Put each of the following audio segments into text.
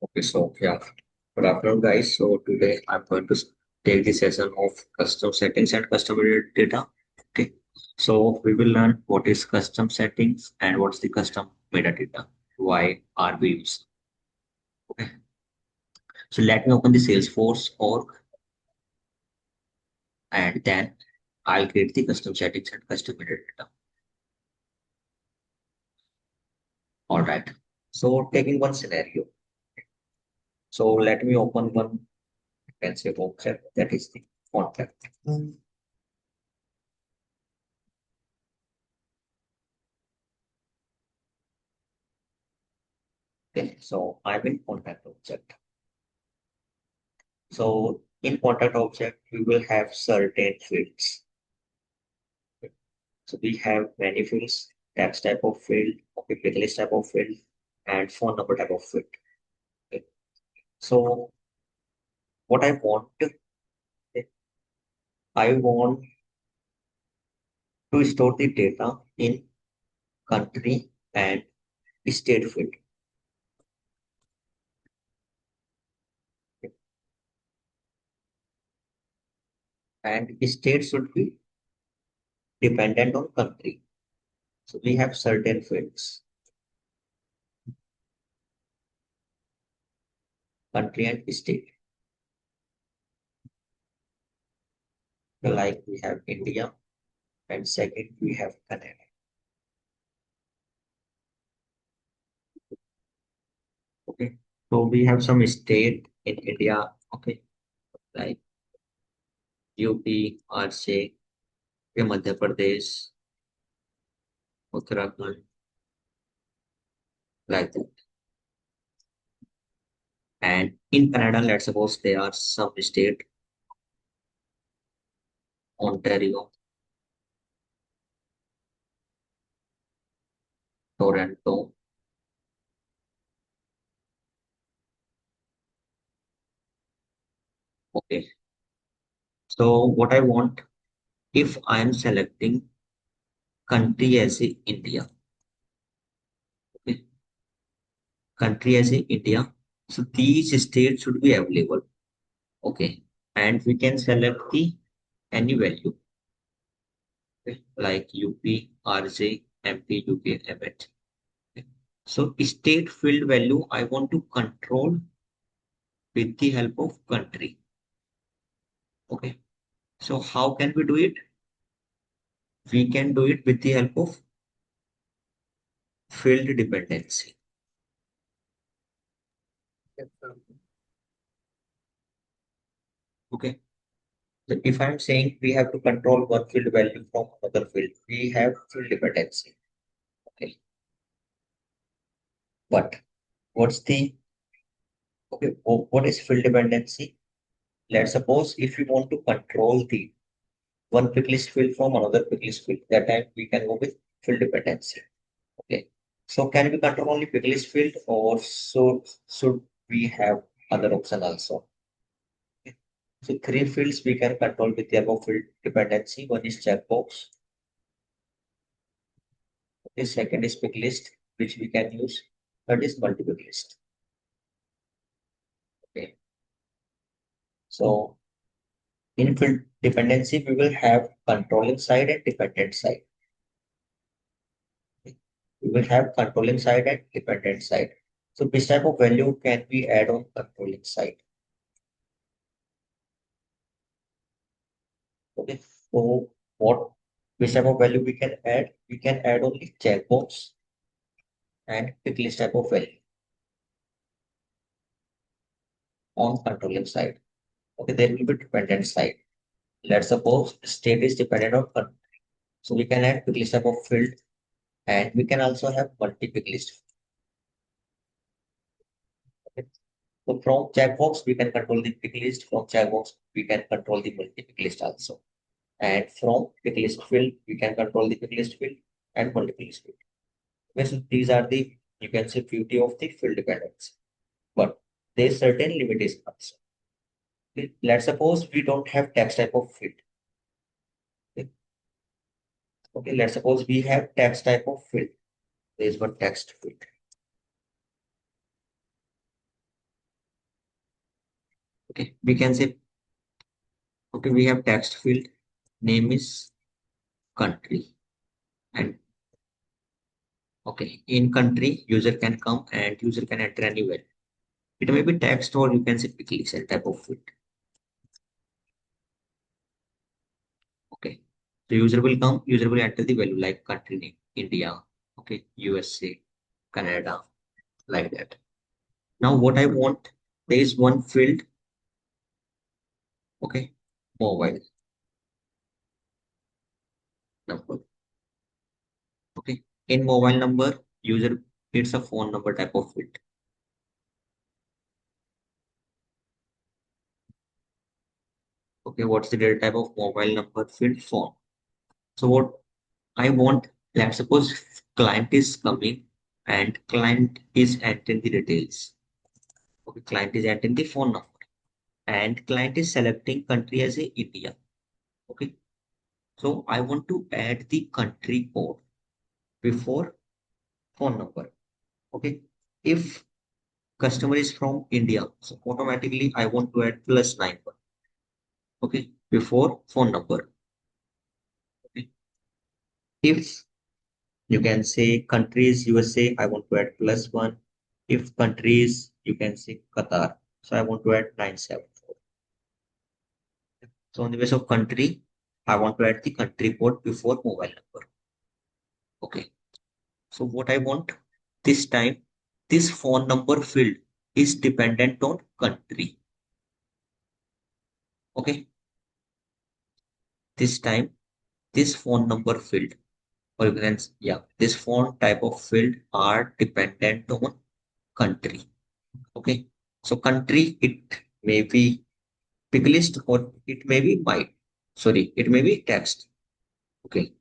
Okay, so yeah, good afternoon, guys. So today I'm going to take the session of custom settings and custom data. Okay, so we will learn what is custom settings and what's the custom metadata. Why are we using? Okay, so let me open the Salesforce org and then I'll create the custom settings and custom metadata. All right. So taking one scenario. So let me open one, you can say, object that is the contact. Okay, so I'm in contact object. So in contact object, we will have certain fields. So we have many fields, text type of field, okay, playlist type of field, and phone number type of field. Okay. So what I want, I want to store the data in country and state field. And state should be dependent on country. So we have certain fields, country and state. Like we have India, and second we have Canada. Okay. So we have some state in India. Okay. Like UP, RC, Madhya Pradesh, Uttarakhand, like that. And in Canada, let's suppose there are some state, Ontario, Toronto. Okay. So what I want, if I am selecting country as a India, okay, country as a India, so these states should be available. Okay. And we can select the any value, okay, like UP, RJ, MP, UK, MH. So state field value, I want to control with the help of country. Okay. So how can we do it? We can do it with the help of field dependency. Okay. So if I'm saying we have to control one field value from another field, we have field dependency. Okay. But what's the okay? What is field dependency? Let's suppose if we want to control the one pick list field from another pick list field, that time we can go with field dependency. Okay. So can we control only pick list field or should we have other option also? Okay. So three fields we can control with the above field dependency. One is checkbox. Okay. Second is pick list, which we can use. Third is multi-pick list. Okay. So in field dependency, we will have controlling side and dependent side. Okay. We will have controlling side and dependent side. So which type of value can we add on controlling side? Okay. So what which type of value we can add? We can add only checkbox and pick list type of value on controlling side. Okay, there will be dependent side. Let's suppose state is dependent on country. So we can add pick list type of field and we can also have multi pick list. Okay. So from checkbox, we can control the pick list. From checkbox, we can control the multi pick list also. And from pick list field, we can control the pick list field and multi pick list field. Okay, so these are the, you can say, beauty of the field dependency. But there's certain limitations also. Okay. Let's suppose we don't have text type of field. Okay. Okay, let's suppose we have text type of field. There is one text field. Okay, we can say, okay, we have text field, name is country, and okay, in country, user can come and user can enter anywhere. It may be text or you can say pixel type of field. Okay, so user will come, user will enter the value like country name, India, okay, USA, Canada, like that. Now what I want, there is one field, okay, mobile number. Okay, in mobile number, user, it's a phone number type of field. Okay, what's the data type of mobile number field? Phone. So what I want, let's suppose client is coming and client is entering the details. Okay, client is entering the phone number and client is selecting country as a India. Okay, so I want to add the country code before phone number. Okay, if customer is from India, so automatically I want to add +9. Okay, before phone number. Okay. If you can say countries USA, I want to add +1. If countries, you can say Qatar. So I want to add 974. So on the base of country, I want to add the country code before mobile number. Okay. So what I want this time, this phone number field is dependent on country. Okay. This time, this phone number field, or you can, yeah, this phone type of field are dependent on country. Okay. So country, it may be pick list or it may be byte. Sorry, it may be text. Okay.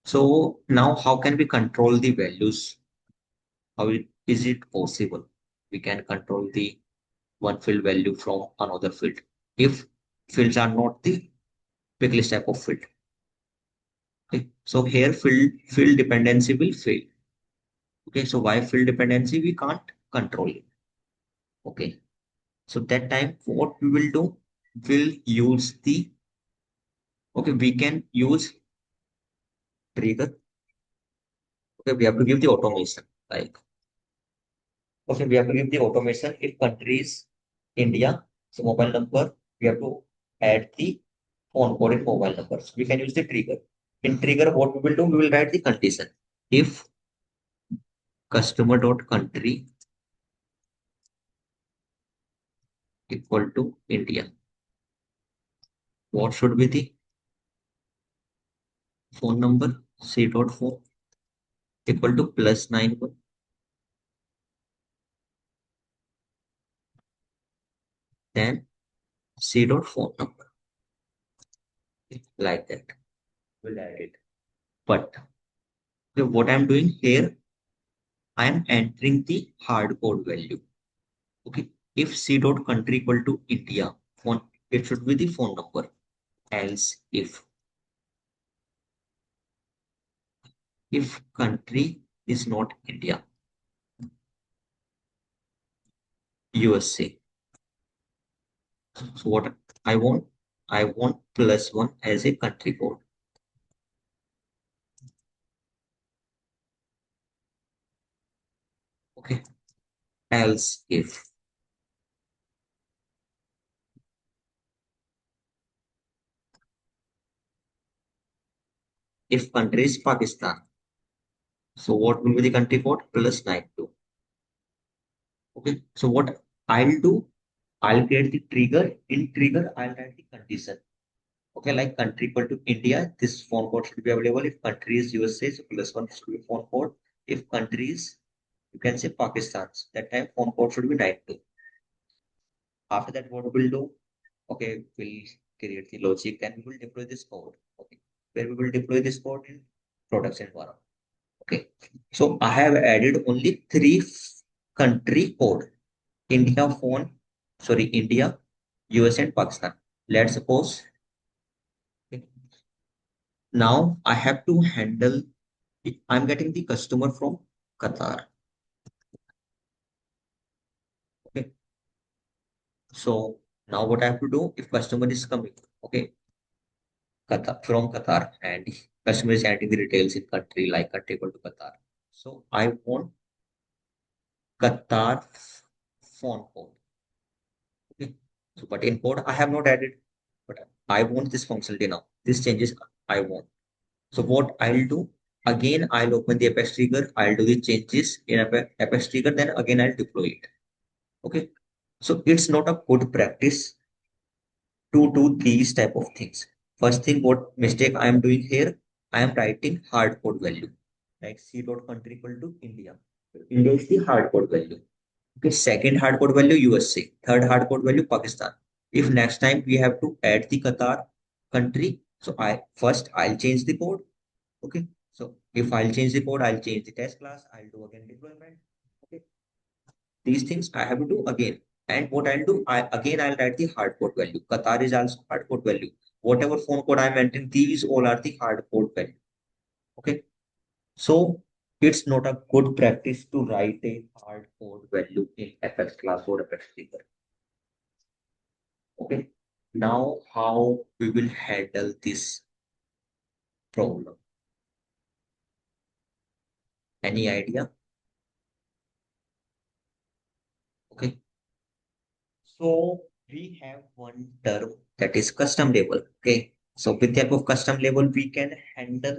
So now how can we control the values? Is it possible? We can control the one field value from another field if fields are not the pick list type of field. Okay. So here field dependency will fail. Okay. So why field dependency? We can't control it. Okay. So that time what we will do, we'll use the, okay, we can use trigger. Okay, we have to give the automation. Like, okay, we have to give the automation. If country is India, so mobile number, we have to add the phone code in mobile number. So we can use the trigger. In trigger, what we will do, we will write the condition. If customer dot country equal to India, what should be the phone number? C dot phone equal to +91. Then C dot phone number. Like that. We'll add it. But okay, what I'm doing here, I am entering the hard code value. Okay. If C dot country equal to India, phone, it should be the phone number. Else if country is not India, USA. So what I want +1 as a country code. Okay. Else if country is Pakistan, so what will be the country code? +92. Okay. So what I'll do, I'll create the trigger. In trigger, I'll write the condition. Okay, like country equal to India, this phone code should be available. If country is USA, so +1 should be phone code. If country is, you can say Pakistan, that time phone code should be 92. After that, what we'll do? Okay, we'll create the logic and we will deploy this code. Okay, where we will deploy this code in production environment. Okay, so I have added only three country code: India phone, sorry, India, US, and Pakistan. Let's suppose, okay, now I have to handle. I'm getting the customer from Qatar. Okay, so Now what I have to do if customer is coming, okay, Qatar, from Qatar, and customer is adding the details in country like country equal to Qatar. So I want Qatar phone code. Okay. So but in code I have not added, but I want this functionality now. This changes I want. So what I'll do, again, I'll open the Apex trigger, I'll do the changes in Apex trigger, then again I'll deploy it. Okay. So it's not a good practice to do these type of things. First thing, what mistake I am doing here, I am writing hard code value, like C dot country equal to India. India is the hard code value. Okay, second hard code value USA, third hard code value Pakistan. If next time we have to add the Qatar country, so I'll change the code. Okay, so if I'll change the code, I'll change the test class, I'll do again deployment. Okay, these things I have to do again. And what I'll do, I'll write the hard code value. Qatar is also hard code value. Whatever phone code I'm entering, these all are the hard code value. Okay, so it's not a good practice to write a hard code value in FX class or FX figure. Okay, now how we will handle this problem? Any idea? Okay, so we have one term that is custom label. Okay, so with the help of custom label, we can handle,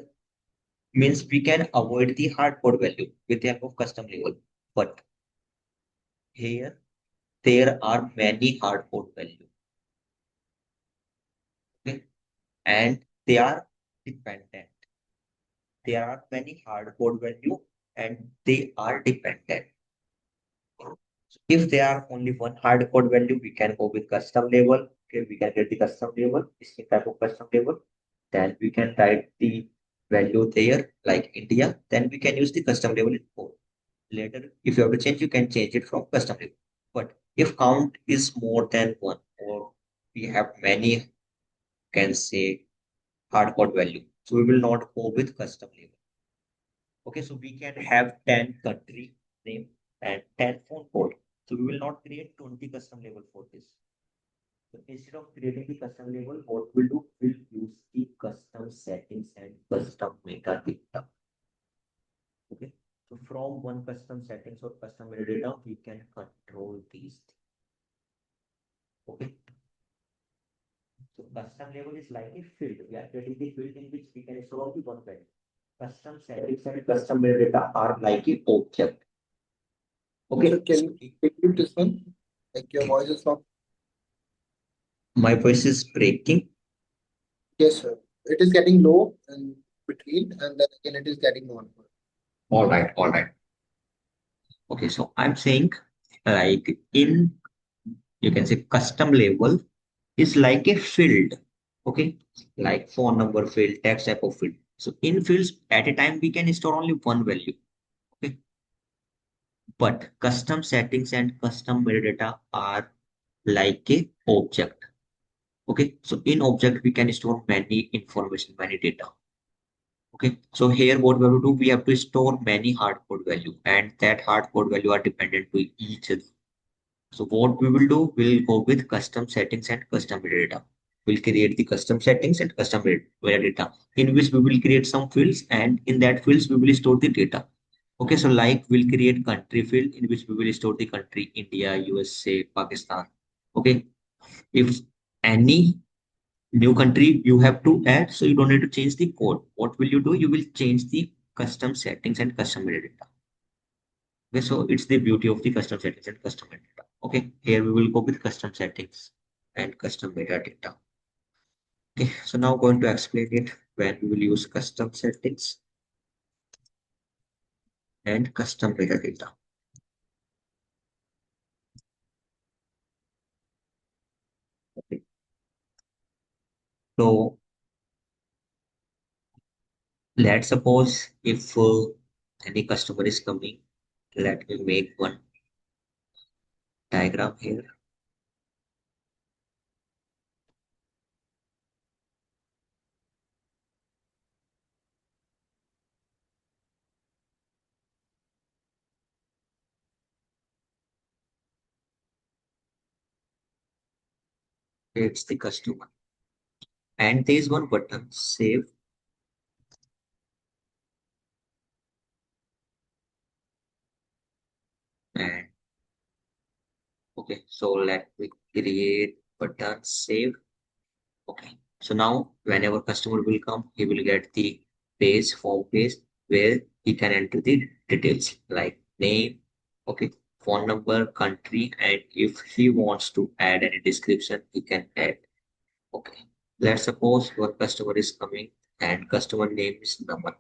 means we can avoid the hard code value with the help of custom label. But here there are many hard code value. Okay, and they are dependent. There are many hard code value and they are dependent. So if there are only one hard code value, we can go with custom label. Okay, we can get the custom label, this type of custom label. Then we can write the value there, like India. Then we can use the custom label in code. Later, if you have to change, you can change it from custom label. But if count is more than one, or we have many, can say hard code value, so we will not go with custom label. Okay, so we can have 10 country name and 10 phone code. So we will not create 20 custom label for this. So instead of creating the custom label, what we'll do, we'll use the custom settings and custom metadata. Okay. So from one custom settings or custom metadata, we can control these things. Okay. So custom label is like a field. We are creating the field in which we can store only one value. Custom settings and custom metadata are like a object. Okay. Sir, can you repeat this one? Like your voice is not. My voice is breaking. Yes, sir. It is getting low in between, and then again it is getting on. All right. All right. Okay. So I'm saying like in, you can say custom label is like a field. Okay. Like phone number field, text type of field. So in fields at a time, we can store only one value. Okay. But custom settings and custom metadata are like a object. Okay. So in object, we can store many information, many data. Okay. So here what we have to do, we have to store many hard code value and that hard code value are dependent to each other. So what we will do, we'll go with custom settings and custom metadata. We'll create the custom settings and custom metadata in which we will create some fields and in that fields we will store the data. Okay, so like we'll create country field in which we will store the country India, USA, Pakistan. Okay, if any new country you have to add, so you don't need to change the code. What will you do? You will change the custom settings and custom metadata. Okay, so it's the beauty of the custom settings and custom metadata. Okay, here we will go with custom settings and custom metadata. Okay, so now going to explain it when we will use custom settings and custom metadata. Okay, so let's suppose if any customer is coming, let me make one diagram here. It's the customer. And there is one button, save. And okay, so let me create button, save. Okay. So now whenever customer will come, he will get the page, form page where he can enter the details like name, okay, phone number, country, and if he wants to add any description, he can add. Okay. Let's suppose your customer is coming and customer name is Naman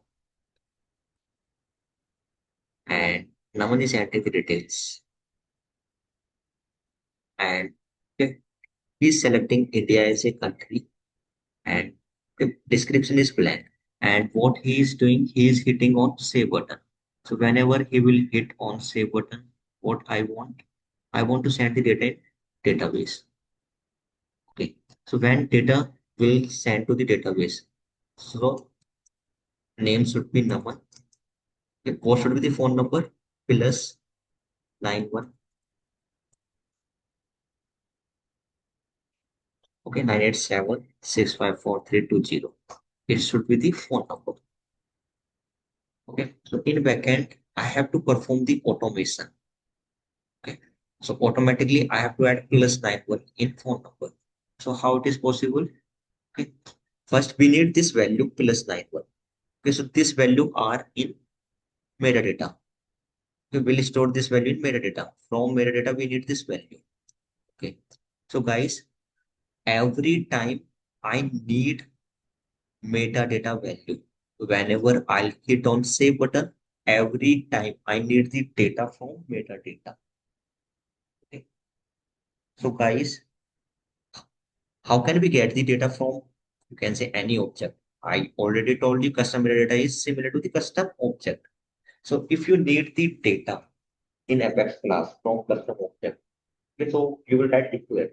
and Naman is entering the details and okay, he's selecting India as a country and the description is blank. And what he is doing, he is hitting on save button. So whenever he will hit on save button, what I want to send the data in database. Okay. So when data will send to the database, so name should be Naman. Okay. What should be the phone number? Plus 91. Okay, 987 654 320. It should be the phone number. Okay. So in backend, I have to perform the automation. Okay. So automatically I have to add plus 91 in phone number. So how it is possible? Okay. First we need this value plus 91. Okay. So this value are in metadata. We will store this value in metadata. From metadata we need this value. Okay. So guys, every time I need metadata value, whenever I'll hit on save button, every time I need the data from metadata. Okay. So guys, how can we get the data from, you can say any object. I already told you custom data is similar to the custom object. So if you need the data in Apex class from custom object, okay, so you will write the query.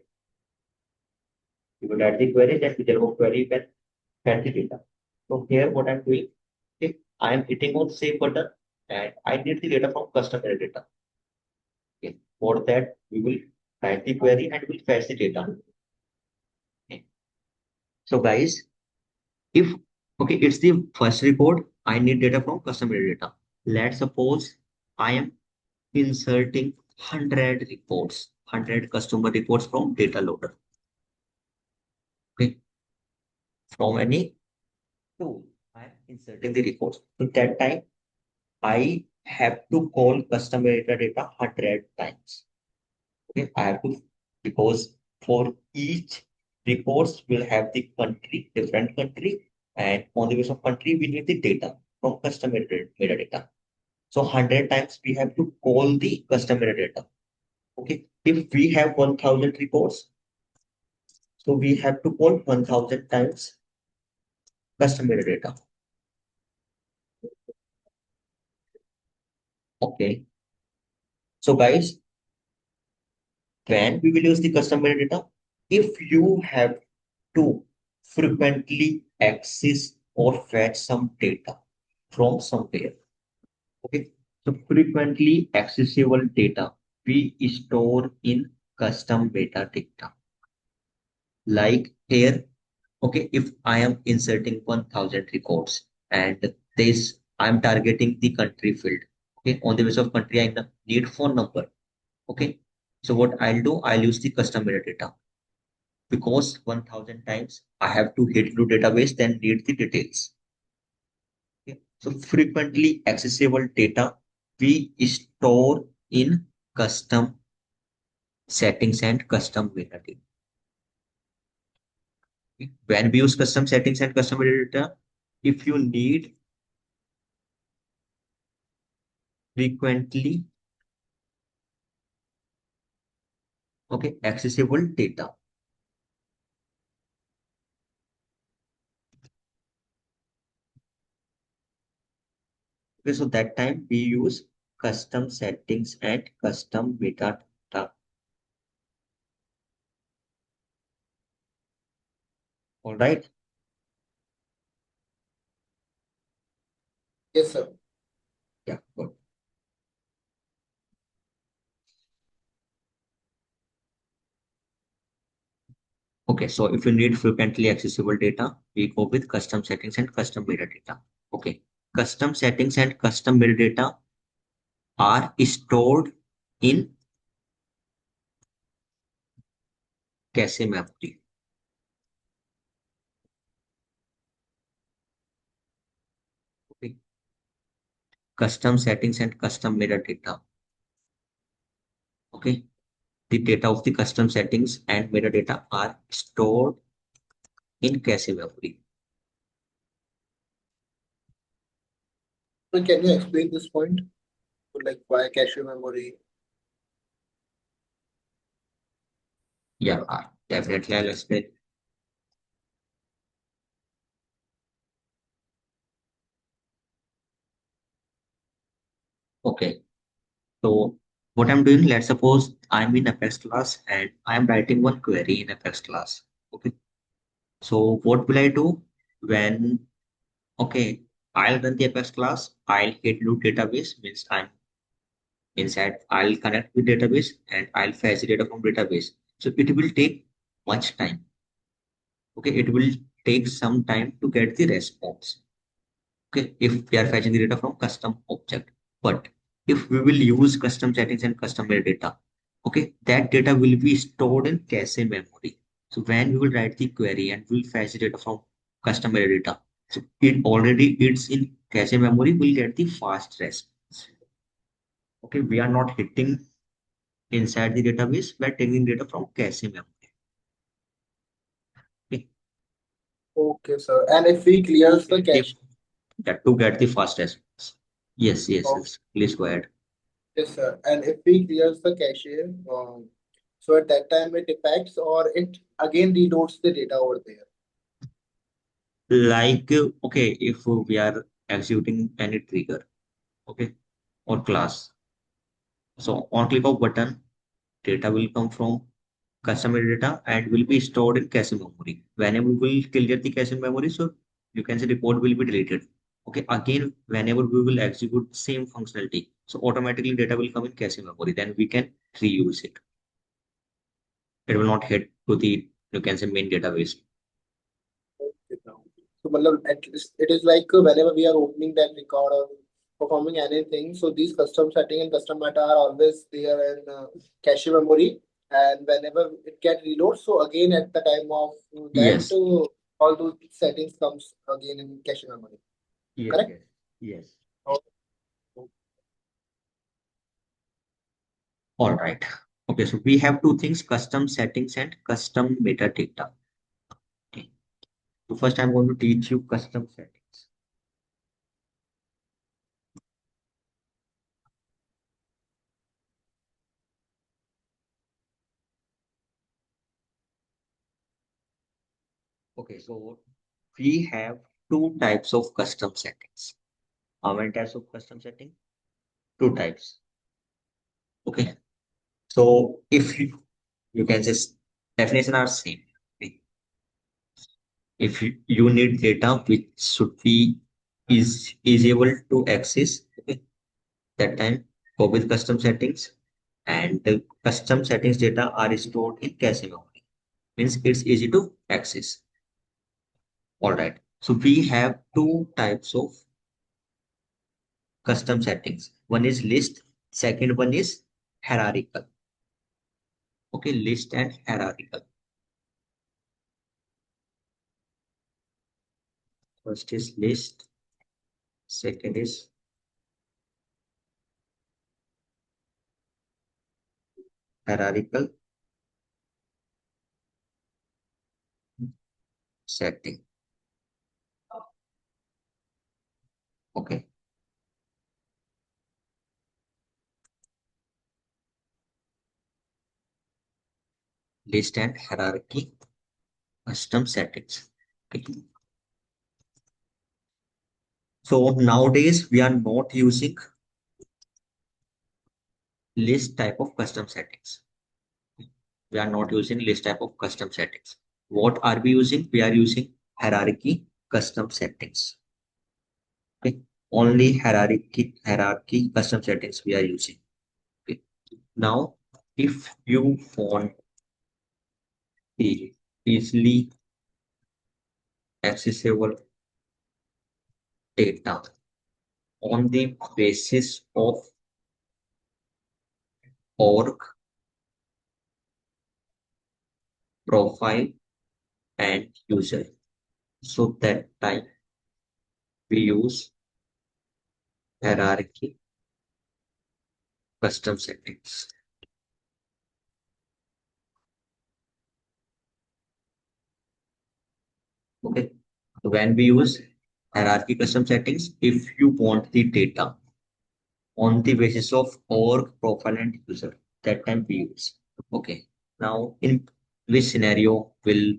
You will write the query, then with your query you can get the data. So here what I'm doing, okay, I am hitting on save button and I need the data from custom data. Okay. For that, we will write the query and we'll fetch the data. Okay. So guys, if okay, it's the first report, I need data from customer data. Let's suppose I am inserting 100 reports, 100 customer reports from data loader. Okay, from any tool, I am inserting the reports. So that time I have to call customer data 100 times. Okay, I have to because for each reports will have the country, different country, and on the basis of country we need the data from customer metadata. So 100 times we have to call the customer data. Okay. If we have 1000 reports, so we have to call 1000 times customer data. Okay. So guys, when we will use the customer data, if you have to frequently access or fetch some data from somewhere. Okay. So frequently accessible data we store in custom metadata. Like here, okay, if I am inserting 1000 records and this I'm targeting the country field. Okay, on the basis of country, I need phone number. Okay, so what I'll do, I'll use the custom metadata because 1000 times I have to hit to database, then need the details. Okay. So frequently accessible data we store in custom settings and custom metadata. Okay. When we use custom settings and custom metadata, if you need frequently okay accessible data. Okay, so that time we use custom settings and custom metadata. All right. Yes, sir. Yeah, good. Okay, so if you need frequently accessible data, we go with custom settings and custom metadata. Okay, custom settings and custom metadata are stored in cache memory. Okay, custom settings and custom metadata. Okay, the data of the custom settings and metadata are stored in cache memory. So can you explain this point? Like why cache memory? Yeah, definitely I'll explain. Okay, so what I'm doing, let's suppose I'm in Apex class and I'm writing one query in Apex class. Okay, so what will I do when, okay, I'll run the Apex class, I'll hit new database, means I'm inside, I'll connect with database and I'll fetch data from database. So it will take much time. Okay, it will take some time to get the response. Okay, if we are fetching the data from custom object. But if we will use custom settings and custom metadata, okay, that data will be stored in cache memory. So when we will write the query and we'll fetch the data from custom metadata, so it already it's in cache memory, we'll get the fast response. Okay, we are not hitting inside the database, we are taking data from cache memory. Okay, Okay, sir. And if we to clears the get the cache, yeah, to get the fast response. Yes, yes, okay, yes. Please go ahead. yes, sir. And if we clears the cache, so at that time it affects or it again reloads the data over there. Like, okay, if we are executing any trigger, okay, or class. So on click of button, data will come from customer data and will be stored in cache memory. Whenever we will clear the cache memory, so you can say report will be deleted. Okay, again, whenever we will execute same functionality, so automatically data will come in cache memory. Then we can reuse it. It will not hit to the, you can say, main database. Okay, now. So, matlab, at least it is like whenever we are opening that record or performing anything, so these custom setting and custom data are always there in cache memory, and whenever it get reload, so again at the time of that, Yes, all those settings comes again in cache memory. yes, Correct? yes, yes. Okay. All right. Okay, so we have two things, custom settings and custom metadata. Okay. So first I'm going to teach you custom settings. Okay, so we have two types of custom settings. How many types of custom setting? Two types. Okay. So if you can just definition are same. Okay. If you need data which should be is able to access, okay, that time go with custom settings, and the custom settings data are stored in cache memory. Means it's easy to access. All right. So we have two types of custom settings. One is list, second one is hierarchical. Okay, list and hierarchical. First is list, second is hierarchical setting. Okay, list and hierarchy custom settings. Okay. So nowadays we are not using list type of custom settings. We are not using list type of custom settings. What are we using? We are using hierarchy custom settings. Okay. Only hierarchy custom settings we are using. Okay. Now, if you want the easily accessible data on the basis of org, profile, and user. So that time we use hierarchy custom settings. Okay. When we use hierarchy custom settings, if you want the data on the basis of org, profile, and user, that time we use. Okay. Now, in which scenario will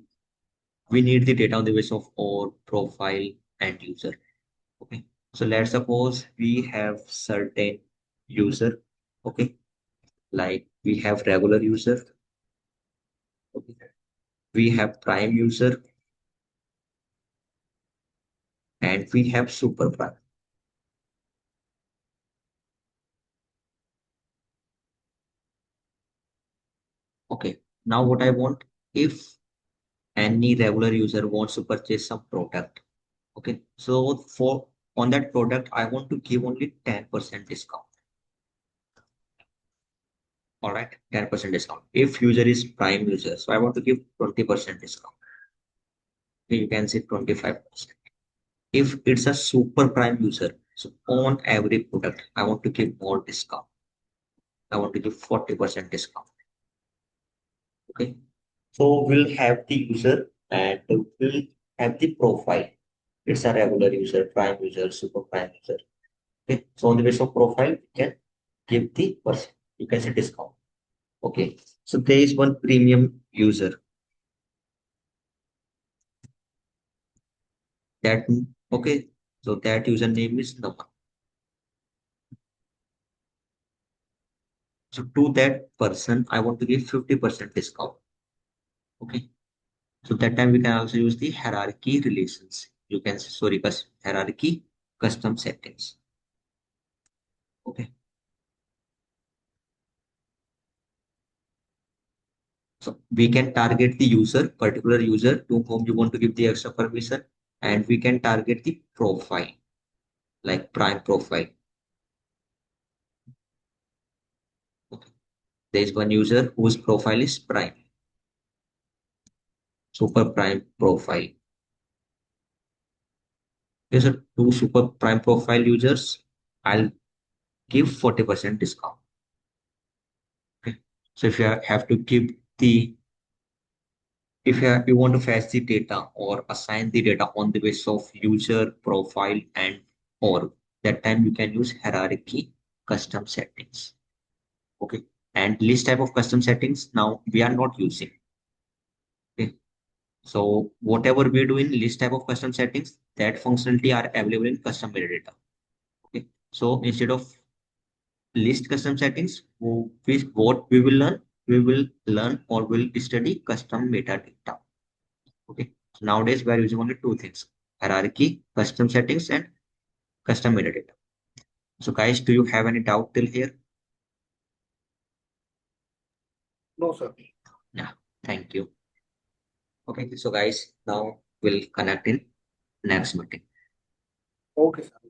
we need the data on the basis of org, profile, and user? Okay. So let's suppose we have certain user. Okay. Like we have regular user. Okay. We have prime user and we have super prime. Okay. Now what I want, if any regular user wants to purchase some product. Okay. So for on that product, I want to give only 10% discount. All right. 10% discount. If user is prime user, so I want to give 20% discount. Okay, you can say 25%. If it's a super prime user, so on every product, I want to give more discount. I want to give 40% discount. Okay. So we'll have the user and we'll have the profile. It's a regular user, prime user, super prime user. Okay. So on the basis of profile, we can give the person. You can say discount. Okay. So there is one premium user that okay. So that username is number. So to that person, I want to give 50% discount. Okay. So that time we can also use the hierarchy relations. You can say, sorry, hierarchy custom settings. Okay. So we can target the user, particular user to whom you want to give the extra permission, and we can target the profile, like prime profile. Okay. There is one user whose profile is prime, super prime profile. There's a two super prime profile users. I'll give 40% discount. Okay. So if you have to give the if you want to fetch the data or assign the data on the basis of user profile and or that time you can use hierarchy custom settings. Okay. And list type of custom settings now we are not using. Okay. So whatever we do in list type of custom settings, that functionality are available in custom metadata. Okay. So instead of list custom settings, what we will learn, we will learn or will study custom metadata. Okay. So nowadays we are using only two things: hierarchy, custom settings, and custom metadata. So guys, do you have any doubt till here? No, sir. Yeah. Thank you. Okay. So guys, now we'll connect in next meeting. Okay, sir.